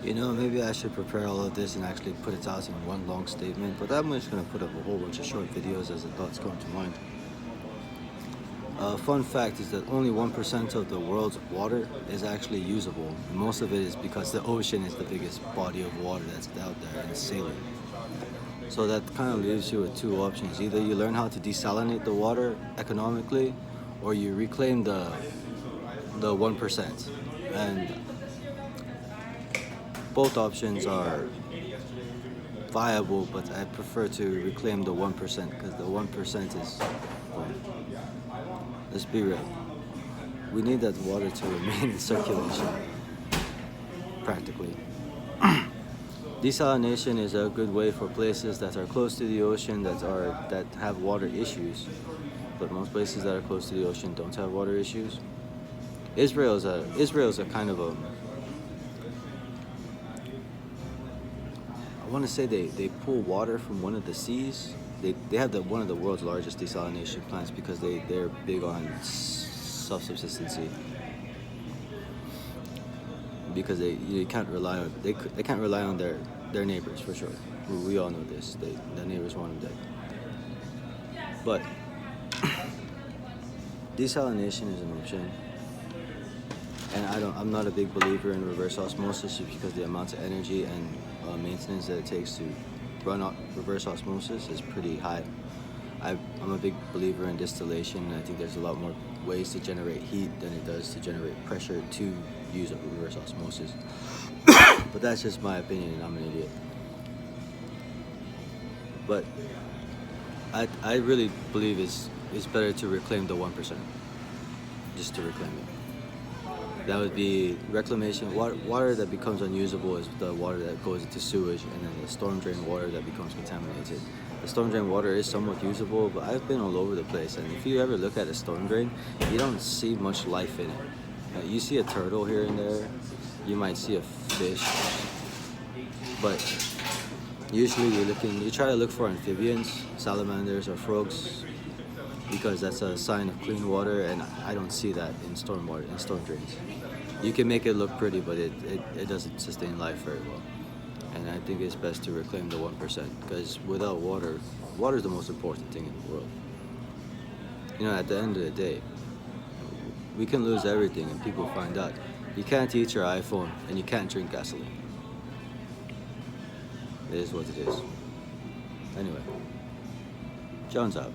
You know, maybe I should prepare all of this and actually put it out in one long statement, but I'm just going to put up a whole bunch of short videos as the thoughts come to mind. Fun fact is that only 1% of the world's water is actually usable. And most of it is because the ocean is the biggest body of water that's out there and it's sailing. So that kind of leaves you with two options. Either you learn how to desalinate the water economically, or you reclaim the 1%. And both options are viable, but I prefer to reclaim the 1% because the 1% is, well, let's be real. We need that water to remain in circulation, practically. Desalination is a good way for places that are close to the ocean that have water issues, but most places that are close to the ocean don't have water issues. Israel's a kind of a, I want to say they pull water from one of the seas. They have one of the world's largest desalination plants because they're big on self-subsistency. Because you can't rely on they can't rely on their neighbors for sure. We all know this. The neighbors want them dead. But desalination is an option, and I'm not a big believer in reverse osmosis just because the amount of energy and maintenance that it takes to run reverse osmosis is pretty high. I'm a big believer in distillation, and I think there's a lot more ways to generate heat than it does to generate pressure to use a reverse osmosis. But that's just my opinion, and I'm an idiot. But I really believe it's better to reclaim the 1%, just to reclaim it. That would be reclamation. Water that becomes unusable is the water that goes into sewage, and then the storm drain water that becomes contaminated. The storm drain water is somewhat usable, but I've been all over the place, and if you ever look at a storm drain, you don't see much life in it. You see a turtle here and there, you might see a fish, but usually you try to look for amphibians, salamanders or frogs, because that's a sign of clean water, and I don't see that in storm drains. You can make it look pretty, but it doesn't sustain life very well. And I think it's best to reclaim the 1%, because without water is the most important thing in the world. You know, at the end of the day, we can lose everything and people find out. You can't eat your iPhone and you can't drink gasoline. It is what it is. Anyway, John's out.